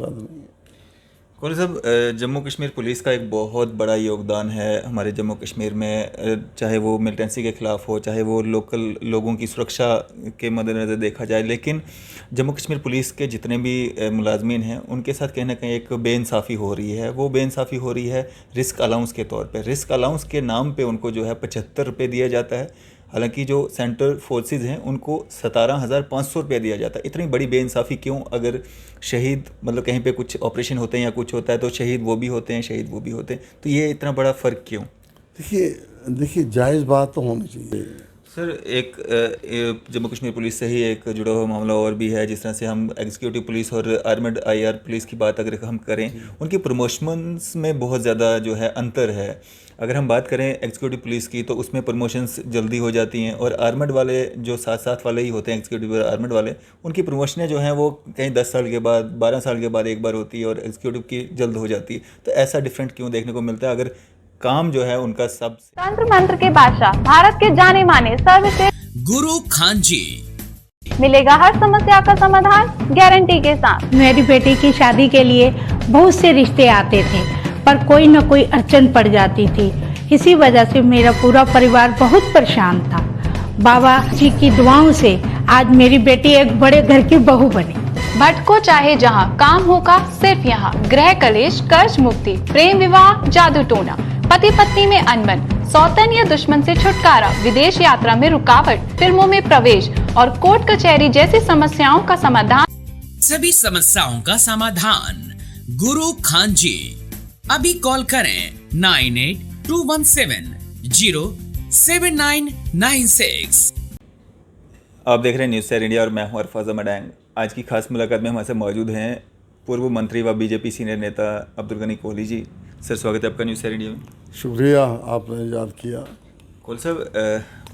बात नहीं है। कौन साहब, जम्मू कश्मीर पुलिस का एक बहुत बड़ा योगदान है हमारे जम्मू कश्मीर में, चाहे वो मिलिटेंसी के ख़िलाफ़ हो, चाहे वो लोकल लोगों की सुरक्षा के मद्देनज़र देखा जाए। लेकिन जम्मू कश्मीर पुलिस के जितने भी मुलाजमीन हैं उनके साथ कहीं ना कहीं एक बेइंसाफ़ी हो रही है। वो बेइंसाफ़ी हो रही है रिस्क अलाउंस के तौर पे। रिस्क अलाउंस के नाम पे उनको जो है 75 रुपये दिया जाता है, हालांकि जो सेंट्रल फोर्सेस हैं उनको 17,500 रुपया दिया जाता है। इतनी बड़ी बेइंसाफ़ी क्यों? अगर शहीद मतलब कहीं पे कुछ ऑपरेशन होते हैं या कुछ होता है तो शहीद वो भी होते हैं, शहीद वो भी होते हैं, तो ये इतना बड़ा फ़र्क क्यों? देखिए देखिए जायज़ बात तो होनी चाहिए। सर, जम्मू कश्मीर पुलिस से ही एक जुड़ा हुआ मामला और भी है। जिस तरह से हम एग्जीक्यूटिव पुलिस और आर्मड आईआर पुलिस की बात अगर हम करें, उनकी प्रमोशंस में बहुत ज़्यादा जो है अंतर है। अगर हम बात करें एग्जीक्यूटिव पुलिस की तो उसमें प्रमोशंस जल्दी हो जाती हैं, और आर्मड वाले जो साथ साथ वाले ही होते हैं, एग्जीक्यूटिव और आर्मड वाले, उनकी प्रमोशनें जो हैं वो कहीं 10 साल के बाद, 12 साल के बाद एक बार होती है, और एग्जीक्यूटिव की जल्द हो जाती है। तो ऐसा डिफरेंट क्यों देखने को मिलता है अगर काम जो है उनका सब? तंत्र मंत्र के बादशाह, भारत के जाने माने सर्वश्रेष्ठ गुरु खान जी, मिलेगा हर समस्या का समाधान गारंटी के साथ। मेरी बेटी की शादी के लिए बहुत से रिश्ते आते थे, पर कोई न कोई अड़चन पड़ जाती थी। इसी वजह से मेरा पूरा परिवार बहुत परेशान था। बाबा जी की दुआओं से आज मेरी बेटी एक बड़े घर की बहू बनी। भटको चाहे जहां, काम होगा सिर्फ यहाँ। गृह कलेश, कर्ज मुक्ति, प्रेम विवाह, जादू टोना, पति पत्नी में अनबन, सौतन या दुश्मन से छुटकारा, विदेश यात्रा में रुकावट, फिल्मों में प्रवेश और कोर्ट कचहरी जैसी समस्याओं का समाधान। सभी समस्याओं का समाधान गुरु खान जी। अभी कॉल करें 9821707996। आप देख रहे हैं न्यूज़ शेयर इंडिया और मैं हूं अरफाज मडैंग। आज की खास मुलाकात में हमारे साथ मौजूद हैं पूर्व मंत्री व बीजेपी सीनियर नेता अब्दुल गनी कोहली जी। सर, स्वागत है आपका न्यूज़ शेयर इंडिया में। शुक्रिया, आपने याद किया। कोहली साहब,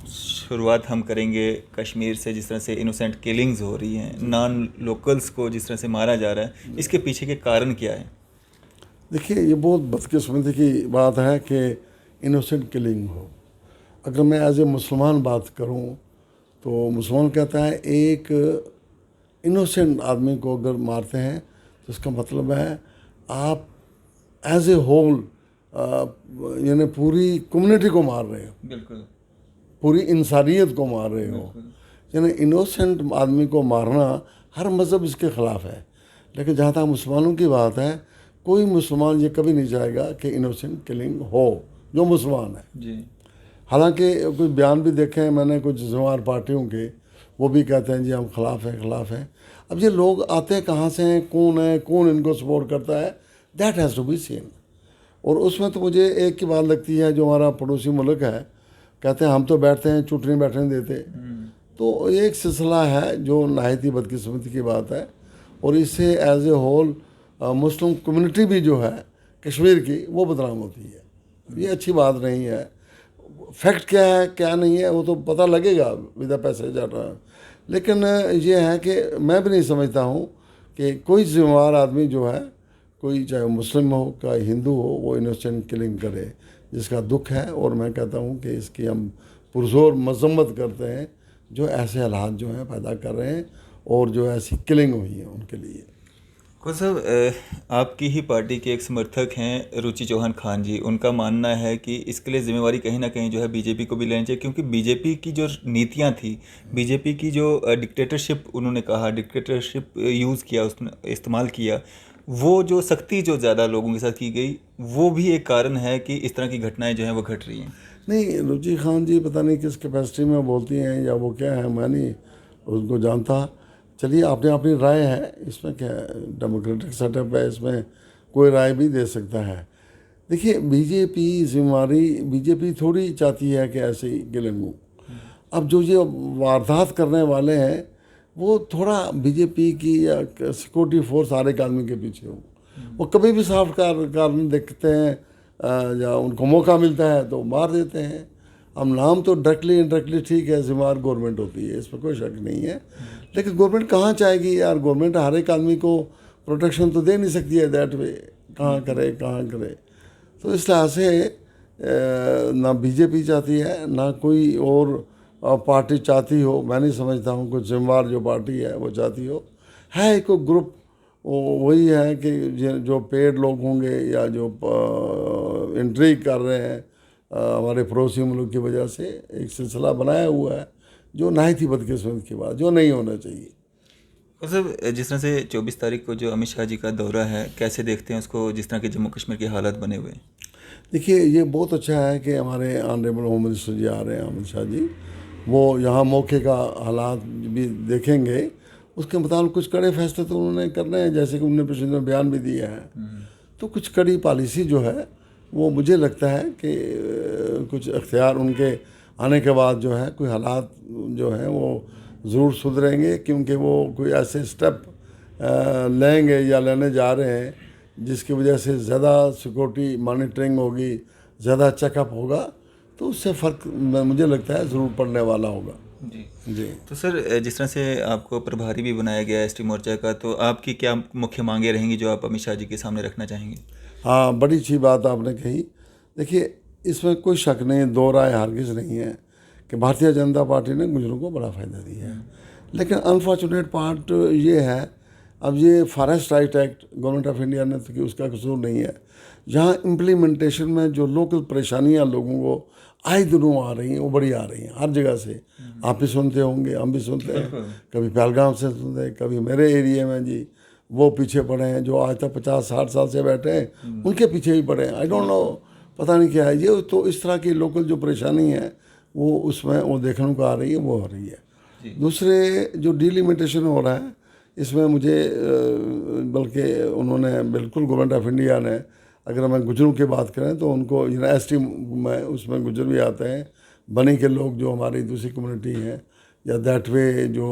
शुरुआत हम करेंगे कश्मीर से। जिस तरह से इनोसेंट किलिंग्स हो रही हैं, नॉन लोकल्स को जिस तरह से मारा जा रहा है, इसके पीछे के कारण क्या है? देखिए, ये बहुत बदकिस्मती की बात है कि इनोसेंट किलिंग हो। अगर मैं एज ए मुसलमान बात करूं तो मुसलमान कहता है एक इनोसेंट आदमी को अगर मारते हैं तो इसका मतलब है आप एज ए होल यानी पूरी कम्युनिटी को मार रहे हो, बिल्कुल, पूरी इंसानियत को मार रहे हो। यानी इनोसेंट आदमी को मारना हर मज़हब इसके ख़िलाफ़ है। लेकिन जहाँ तक मुसलमानों की बात है, कोई मुसलमान ये कभी नहीं चाहेगा कि इनोसेंट किलिंग हो जो मुसलमान है जी। हालांकि कुछ बयान भी देखे हैं मैंने कुछ ज़िम्मेदार पार्टियों के, वो भी कहते हैं जी हम खिलाफ़ हैं। अब ये लोग आते हैं कहाँ से हैं, कौन है, कौन इनको सपोर्ट करता है, that has to be seen. और उसमें तो मुझे एक की बात लगती है, जो हमारा पड़ोसी मुल्क है, कहते हैं हम तो बैठते हैं, चुट नहीं बैठने देते। तो ये एक सिलसिला है जो नहायत ही बदकिस्मती की बात है। और इससे as a whole Muslim community भी जो है कश्मीर की, वो बदनाम होती है। ये अच्छी बात नहीं है। फैक्ट क्या है क्या नहीं है वो तो पता लगेगा विदा पैसे जा रहा है। लेकिन ये है कि मैं भी नहीं समझता हूँ कि कोई जिम्मेवार आदमी जो है, कोई चाहे मुस्लिम हो चाहे हिंदू हो, वो इनोसेंट किलिंग करे, जिसका दुख है। और मैं कहता हूँ कि इसकी हम पुरजोर मजम्मत करते हैं जो ऐसे हालात जो हैं पैदा कर रहे हैं और जो ऐसी किलिंग हुई है उनके लिए। कोहली साहब, आपकी ही पार्टी के एक समर्थक हैं रुचि चौहान खान जी। उनका मानना है कि इसके लिए जिम्मेवारी कहीं ना कहीं जो है बीजेपी को भी लेनी चाहिए, क्योंकि बीजेपी की जो नीतियां थी, बीजेपी की जो डिक्टेटरशिप, उन्होंने कहा डिक्टेटरशिप यूज़ किया, उसने इस्तेमाल किया, वो जो सख्ती जो ज़्यादा लोगों के साथ की गई, वो भी एक कारण है कि इस तरह की घटनाएं जो हैं वो घट रही हैं। नहीं, रुचि खान जी पता नहीं किस कैपेसिटी में बोलती हैं या वो क्या है, मैं नहीं उनको जानता। चलिए, आपने अपनी राय है, इसमें क्या डेमोक्रेटिक सेटअप है, इसमें कोई राय भी दे सकता है। देखिए, बीजेपी थोड़ी चाहती है कि ऐसे ही किलिंग हो। अब जो ये वारदात करने वाले हैं वो थोड़ा बीजेपी की या सिक्योरिटी फोर्स हर एक आदमी के पीछे हो। वो कभी भी साफ कारण देखते हैं या उनको मौका मिलता है तो मार देते हैं। हम नाम तो डायरेक्टली इनडायरेक्टली ठीक है, जिम्मेदार गवर्नमेंट होती है, इसमें कोई शक नहीं है। लेकिन गवर्नमेंट कहाँ चाहेगी यार, गवर्नमेंट हर एक आदमी को प्रोटेक्शन तो दे नहीं सकती है दैट वे, कहाँ करे। तो इस लिहाज से ना बीजेपी चाहती है ना कोई और पार्टी चाहती हो। मैं नहीं समझता हूँ कुछ जिम्मेदार जो पार्टी है वो चाहती हो। है एक ग्रुप, वो वही है कि जो पेड लोग होंगे या जो इंट्रीग कर रहे हैं हमारे पड़ोसी मुल्क की वजह से एक सिलसिला बनाया हुआ है जो नहायत ही बदकिस्मत की बात, जो नहीं होना चाहिए। और सर जिस तरह से 24 तारीख को जो अमित शाह जी का दौरा है, कैसे देखते हैं उसको, जिस तरह के जम्मू कश्मीर के हालात बने हुए हैं? देखिए, ये बहुत अच्छा है कि हमारे ऑनरेबल होम मिनिस्टर जी आ रहे हैं, अमित शाह जी। वो यहाँ मौके का हालात भी देखेंगे, उसके मुताबिक कुछ कड़े फैसले तो उन्होंने करने हैं, जैसे कि उन्होंने पिछले दिनों बयान भी दिया है। तो कुछ कड़ी पॉलिसी जो है वो मुझे लगता है कि कुछ अख्तियार उनके आने के बाद जो है कोई हालात जो हैं वो ज़रूर सुधरेंगे, क्योंकि वो कोई ऐसे स्टेप लेंगे या लेने जा रहे हैं जिसकी वजह से ज़्यादा सिक्योरिटी मॉनिटरिंग होगी, ज़्यादा चेकअप होगा, तो उससे फ़र्क मुझे लगता है ज़रूर पड़ने वाला होगा। जी। तो सर जिस तरह से आपको प्रभारी भी बनाया गया है एसटी मोर्चा का, तो आपकी क्या मुख्य मांगें रहेंगी जो आप अमित शाह जी के सामने रखना चाहेंगे? हाँ, बड़ी अच्छी बात आपने कही। देखिए, इसमें कोई शक नहीं, दो राय हरगिज़ नहीं है कि भारतीय जनता पार्टी ने गुजरों को बड़ा फ़ायदा दिया है। लेकिन अनफॉर्चुनेट पार्ट ये है, अब ये forest right act government of India ने तो कि उसका कसूर नहीं है, जहाँ इम्प्लीमेंटेशन में जो लोकल परेशानियाँ लोगों को आए दिनों आ रही हैं वो बड़ी आ रही हैं हर जगह से। आप भी सुनते होंगे, हम भी सुनते हैं, कभी पहलगाम से सुनते हैं, कभी मेरे एरिया में जी वो पीछे पड़े हैं जो आज तक 50-60 साल से बैठे हैं, उनके पीछे ही पड़े हैं। आई डोंट नो, पता नहीं क्या है ये। तो इस तरह की लोकल जो परेशानी है वो उसमें वो देखने को आ रही है, वो हो रही है। दूसरे जो डिलिमिटेशन हो रहा है इसमें मुझे बल्कि उन्होंने बिल्कुल गवर्नमेंट ऑफ इंडिया ने, अगर हम गुजरों की बात करें तो उनको एसटी में उसमें गुजर भी आते हैं, बनी के लोग जो हमारी दूसरी कम्युनिटी हैं, या दैट वे जो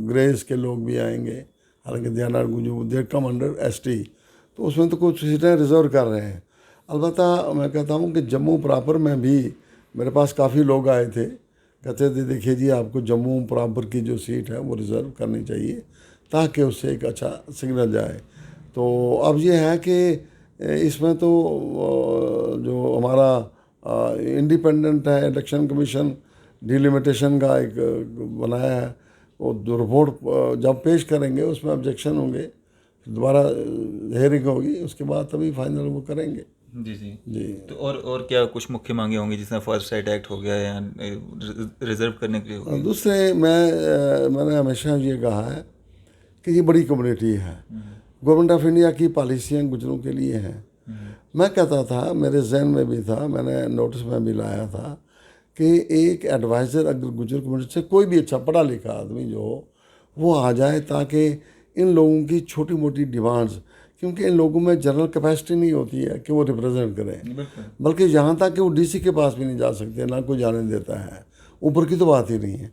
ग्रेस के लोग भी आएंगे, हालांकि दे आर नॉट गुजर, दे कम अंडर एसटी, तो उसमें तो कुछ सीटें रिजर्व कर रहे हैं। अलबत्ता मैं कहता हूँ कि जम्मू प्रॉपर में भी मेरे पास काफ़ी लोग आए थे, कहते थे देखिए जी आपको जम्मू प्रॉपर की जो सीट है वो रिज़र्व करनी चाहिए ताकि उससे एक अच्छा सिग्नल जाए। तो अब ये है कि इसमें तो जो हमारा इंडिपेंडेंट है इलेक्शन कमीशन डिलिमिटेशन का एक बनाया है, वो जो रिपोर्ट जब पेश करेंगे उसमें ऑब्जेक्शन होंगे, दोबारा हेयरिंग होगी, उसके बाद तभी फाइनल वो करेंगे। जी। तो और क्या कुछ मुख्य मांगे होंगी, जिसमें फॉरेस्ट राइट एक्ट हो गया या रिजर्व करने के लिए होगी? दूसरे मैंने हमेशा ये कहा है कि ये बड़ी कम्युनिटी है, गवर्नमेंट ऑफ इंडिया की पॉलिसियाँ गुजरों के लिए हैं। मैं कहता था, मेरे जहन में भी था, मैंने नोटिस में भी लाया था कि एक एडवाइज़र अगर गुजर कम्युनिटी से कोई भी अच्छा पढ़ा लिखा आदमी जो हो वो आ जाए, ताकि इन लोगों की छोटी मोटी डिमांड्स, क्योंकि इन लोगों में जनरल कैपेसिटी नहीं होती है कि वो रिप्रेजेंट करें, बल्कि यहाँ तक कि वो डीसी के पास भी नहीं जा सकते, ना कोई जाने देता है, ऊपर की तो बात ही नहीं है।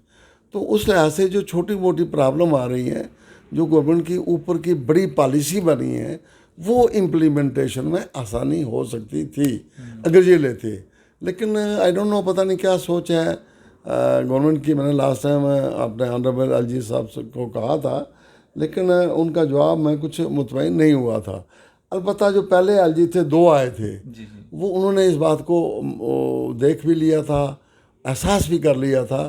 तो उस लिहाज से जो छोटी मोटी प्रॉब्लम आ रही है, जो गवर्नमेंट की ऊपर की बड़ी पॉलिसी बनी है, वो इम्प्लीमेंटेशन में आसानी हो सकती थी अगर ये लेते। लेकिन आई डोंट नो, पता नहीं क्या सोच है गवर्नमेंट की। मैंने लास्ट टाइम अपने ऑनरेबल एलजी साहब को कहा था, लेकिन उनका जवाब मैं कुछ मुतमईन नहीं हुआ था। अलबत्ता जो पहले एलजी थे, 2 आए थे, वो उन्होंने इस बात को देख भी लिया था, एहसास भी कर लिया था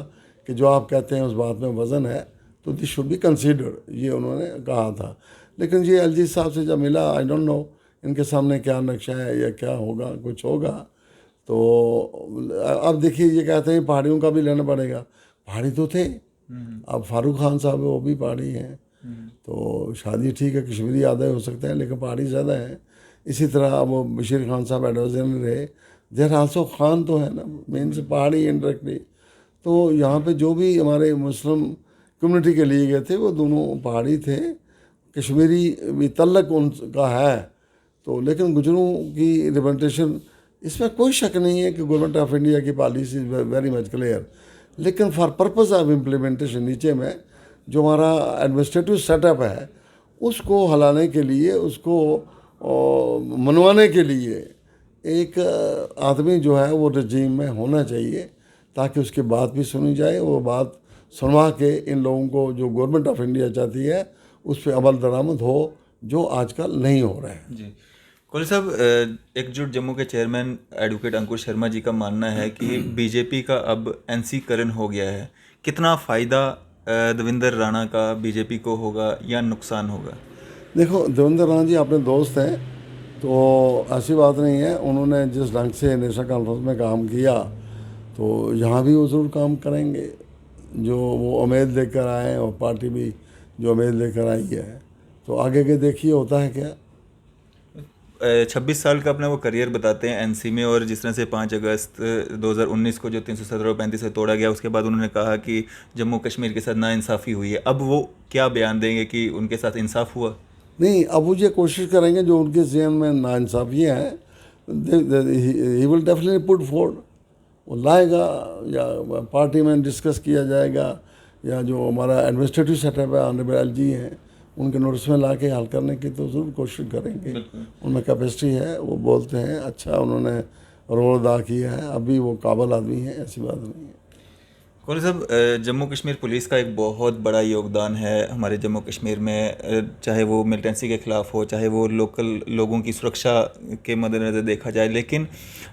कि जो आप कहते हैं उस बात में वज़न है, तो दिस शुड बी कंसीडर्ड, ये उन्होंने कहा था। लेकिन ये एलजी साहब से जब मिला, आई डोंट नो इनके सामने क्या नक्शा है या क्या होगा, कुछ होगा। तो अब देखिए, ये कहते हैं पहाड़ियों का भी लेना पड़ेगा, पहाड़ी तो थे, अब फारूक खान साहब वो भी पहाड़ी हैं, तो शादी ठीक है, कश्मीरी आधे हो सकते हैं लेकिन पहाड़ी ज़्यादा है। इसी तरह अब वो बशीर खान साहब एडवाइजर में रहे, देर आल्सो खान तो है ना, मेन से पहाड़ी इंडायरेक्टली। तो यहाँ पे जो भी हमारे मुस्लिम कम्युनिटी के लिए गए थे वो दोनों पहाड़ी थे, कश्मीरी भी तल्लक उनका है। तो लेकिन गुजरों की रिप्रेजेंटेशन, इसमें कोई शक नहीं है कि गवर्नमेंट ऑफ इंडिया की policy is very much clear, लेकिन फॉर पर्पस ऑफ इम्प्लीमेंटेशन नीचे में जो हमारा एडमिनिस्ट्रेटिव सेटअप है उसको हलाने के लिए, उसको मनवाने के लिए एक आदमी जो है वो रजीम में होना चाहिए, ताकि उसकी बात भी सुनी जाए, वो बात सुनवा के इन लोगों को जो गवर्नमेंट ऑफ इंडिया चाहती है उस पर अमल दरामद हो, जो आजकल नहीं हो रहा है। जी कोहली साहब, एकजुट जम्मू के चेयरमैन एडवोकेट अंकुर शर्मा जी का मानना है कि बीजेपी का अब एनसी करण हो गया है। कितना फ़ायदा देवेंद्र राणा का बीजेपी को होगा या नुकसान होगा? देखो देवेंद्र राणा जी अपने दोस्त हैं, तो ऐसी बात नहीं है। उन्होंने जिस ढंग से नेशनल कॉन्फ्रेंस में काम किया तो यहाँ भी वो ज़रूर काम करेंगे। जो वो उम्मीद लेकर आए हैं और पार्टी भी जो उम्मीद लेकर आई है, तो आगे के देखिए होता है क्या। 26 साल का अपना वो करियर बताते हैं एनसी में, और जिस तरह से 5 अगस्त 2019 को जो 317 और 35 से तोड़ा गया, उसके बाद उन्होंने कहा कि जम्मू कश्मीर के साथ नाइंसाफ़ी हुई है। अब वो क्या बयान देंगे कि उनके साथ इंसाफ हुआ? नहीं, अब वो ये कोशिश करेंगे जो उनके जहन में नाइंसाफ़ियाँ हैं, he will definitely put Ford. वो लाएगा या पार्टी में डिस्कस किया जाएगा, या जो हमारा एडमिनिस्ट्रेटिव सेटअप है ऑनरेबल एलजी हैं उनके नोटिस में ला के हल करने की तो ज़रूर कोशिश करेंगे। उनमें कैपेसिटी है, वो बोलते हैं, अच्छा उन्होंने रोल अदा किया है, अभी वो काबिल आदमी है, ऐसी बात नहीं है। कौन साहब, जम्मू कश्मीर पुलिस का एक बहुत बड़ा योगदान है हमारे जम्मू कश्मीर में, चाहे वो मिलिटेंसी के ख़िलाफ़ हो, चाहे वो लोकल लोगों की सुरक्षा के मद्देनज़र देखा जाए। लेकिन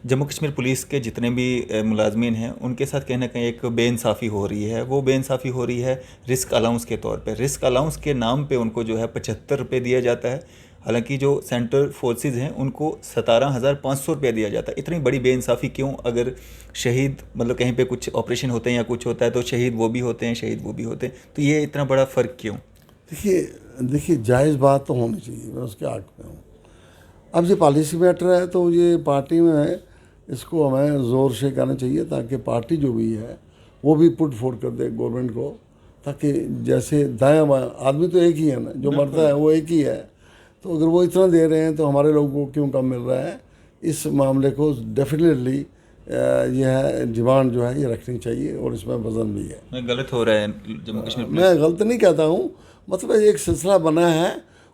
जम्मू कश्मीर पुलिस के जितने भी मुलाजमीन हैं उनके साथ कहीं ना कहीं एक बेइंसाफ़ी हो रही है। वो बेइंसाफ़ी हो रही है रिस्क अलाउंस के तौर पे। रिस्क अलाउंस के नाम पे उनको जो है 75 रुपये दिया जाता है, हालांकि जो सेंट्रल फोर्सेस हैं उनको 17,500 रुपया दिया जाता है। इतनी बड़ी बेइंसाफ़ी क्यों? अगर शहीद मतलब कहीं पे कुछ ऑपरेशन होते हैं या कुछ होता है तो शहीद वो भी होते हैं, शहीद वो भी होते हैं, तो ये इतना बड़ा फ़र्क क्यों? देखिए जायज़ बात तो होनी चाहिए, मैं उसके हक़ में हूँ। अब ये पॉलिसी मैटर है तो ये पार्टी में है, इसको हमें ज़ोर से करना चाहिए ताकि पार्टी जो भी है वो भी पुट फोर्ड कर दे गवर्नमेंट को, ताकि जैसे दायां बायां आदमी तो एक ही है ना, जो मरता है वो एक ही है। तो अगर वो इतना दे रहे हैं तो हमारे लोगों को क्यों कम मिल रहा है? इस मामले को डेफिनेटली यह है डिमांड जो है ये रखनी चाहिए, और इसमें वजन भी है। मैं गलत हो रहा है जम्मू कश्मीर पुलिस? मैं गलत नहीं कहता हूँ, मतलब एक सिलसिला बना है,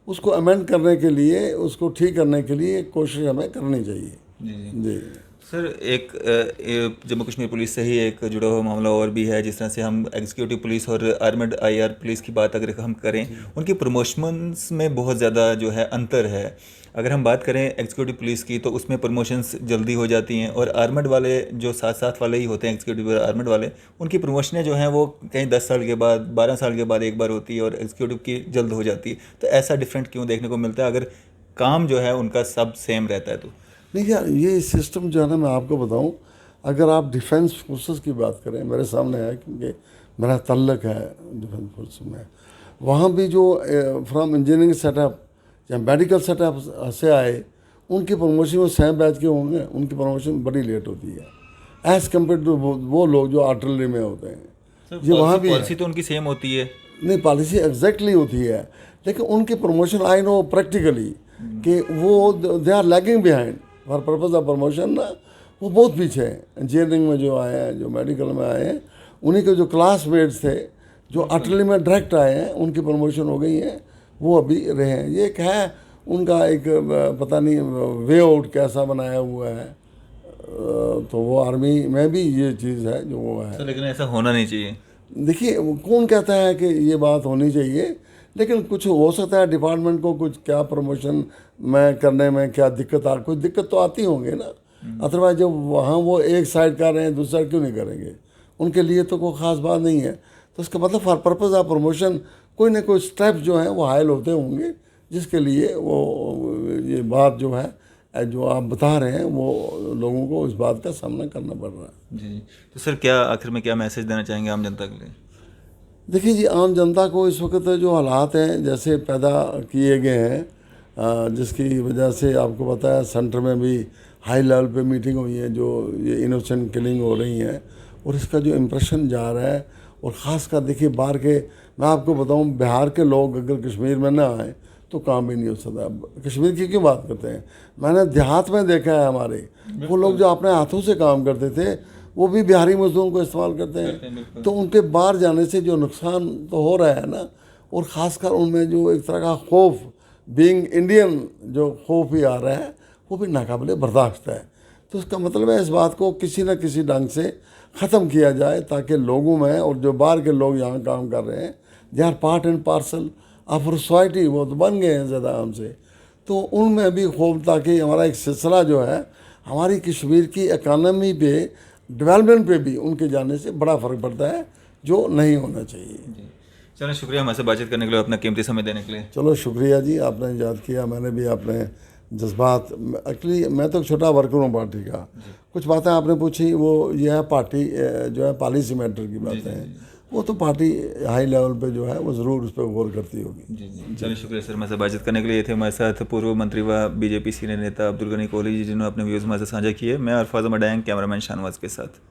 उसको अमेंड करने के लिए, उसको ठीक करने के लिए कोशिश हमें करनी चाहिए। जी सर, एक जम्मू कश्मीर पुलिस से ही एक जुड़ा हुआ मामला और भी है। जिस तरह से हम एग्जीक्यूटिव पुलिस और आर्मड आईआर पुलिस की बात अगर हम करें, उनकी प्रमोशंस में बहुत ज़्यादा जो है अंतर है। अगर हम बात करें एग्जीक्यूटिव पुलिस की तो उसमें प्रमोशंस जल्दी हो जाती हैं, और आर्मड वाले जो साथ वाले ही होते हैं, एग्जीक्यूटिव और आर्मड वाले, उनकी प्रमोशनें जो हैं वो कहीं 10 साल के बाद, 12 साल के बाद एक बार होती है, और एग्जीक्यूटिव की जल्द हो जाती है। तो ऐसा डिफरेंट क्यों देखने को मिलता है अगर काम जो है उनका सब सेम रहता है तो? नहीं यार, ये सिस्टम जो है ना, मैं आपको बताऊं, अगर आप डिफेंस फोर्सेस की बात करें, मेरे सामने है क्योंकि मेरा तल्लक है डिफेंस फोर्स में, वहाँ भी जो फ्रॉम इंजीनियरिंग सेटअप या मेडिकल सेटअप से आए, उनकी प्रमोशन में सेम बैच के होंगे, उनकी प्रमोशन बड़ी लेट होती है एज़ कम्पेयर टू वो लोग जो आर्टिलरी में होते हैं। ये वहाँ भी पॉलिसी तो उनकी सेम होती है। नहीं, पॉलिसी एग्जैक्टली होती है, लेकिन उनकी प्रमोशन आई नो प्रैक्टिकली कि वो they are lagging behind for purpose of promotion ना, वो बहुत पीछे हैं। इंजीनियरिंग में जो आए हैं, जो मेडिकल में आए हैं, उन्हीं के जो क्लासमेट्स थे जो आर्टिलरी में डायरेक्ट आए हैं, उनकी प्रमोशन हो गई है, वो अभी रहे हैं। ये एक है उनका एक पता नहीं वे आउट कैसा बनाया हुआ है, तो वो आर्मी में भी ये चीज़ है जो वो है। लेकिन ऐसा होना नहीं चाहिए। देखिए कौन कहता है कि ये बात होनी चाहिए, लेकिन कुछ हो सकता है डिपार्टमेंट को कुछ क्या प्रमोशन में करने में क्या दिक्कत कुछ दिक्कत तो आती होंगे ना। अदरवाइज जब वहाँ वो एक साइड कर रहे हैं, दूसरी साइड क्यों नहीं करेंगे? उनके लिए तो कोई ख़ास बात नहीं है। तो इसका मतलब फॉर पर्पज़ ऑफ प्रमोशन कोई ना कोई स्टेप जो हैं वो हायल होते होंगे, जिसके लिए वो ये बात जो है जो आप बता रहे हैं वो लोगों को इस बात का सामना करना पड़ रहा है। जी, तो सर क्या आखिर में क्या मैसेज देना चाहेंगे आम जनता के लिए? देखिए जी, आम जनता को इस वक्त जो हालात हैं जैसे पैदा किए गए हैं, जिसकी वजह से आपको पता है सेंटर में भी हाई लेवल पे मीटिंग हुई है, जो ये इनोसेंट किलिंग हो रही हैं, और इसका जो इम्प्रेशन जा रहा है, और ख़ासकर देखिए बाहर के, मैं आपको बताऊं, बिहार के लोग अगर कश्मीर में ना आए तो काम भी नहीं हो सकता। कश्मीर की क्यों बात करते हैं, मैंने देहात में देखा है हमारे, वो लोग जो अपने हाथों से काम करते थे वो भी बिहारी मजदूरों को इस्तेमाल करते हैं। तो उनके बाहर जाने से जो नुकसान तो हो रहा है ना, और ख़ासकर उनमें जो एक तरह का खौफ, बीइंग इंडियन जो खौफ भी आ रहा है, वो भी नाकाबिले बर्दाश्त है। तो इसका मतलब है इस बात को किसी न किसी ढंग से ख़त्म किया जाए, ताकि लोगों में, और जो बाहर के लोग यहाँ काम कर रहे हैं, they are part and parcel of society, वो तो बन गए हैं ज़्यादा हमसे, तो उनमें भी खौफ, ताकि हमारा एक सिलसिला जो है हमारी कश्मीर की इकानमी पे, डेवलपमेंट पे भी उनके जाने से बड़ा फ़र्क पड़ता है, जो नहीं होना चाहिए। चलो शुक्रिया हमारे से बातचीत करने के लिए, अपना कीमती समय देने के लिए। चलो शुक्रिया जी, आपने याद किया, मैंने भी अपने जज्बात, एक्चुअली मैं तो छोटा वर्कर हूँ पार्टी का, कुछ बातें आपने पूछी वो ये है पार्टी जो है पॉलिसी मैटर की बातें हैं, वो तो पार्टी हाई लेवल पे जो है वो ज़रूर उस पर गौर करती होगी। जी चलिए शुक्रिया सर, हमारे से बातचीत करने के लिए। ये थे हमारे साथ पूर्व मंत्री व बीजेपी सीनियर नेता अब्दुल गनी कोहली जी, जिन्होंने अपने व्यूज़ हमारे साथ साझा किए। मैं अरफाज अहमद, कैमरामैन शाहनवाज के साथ।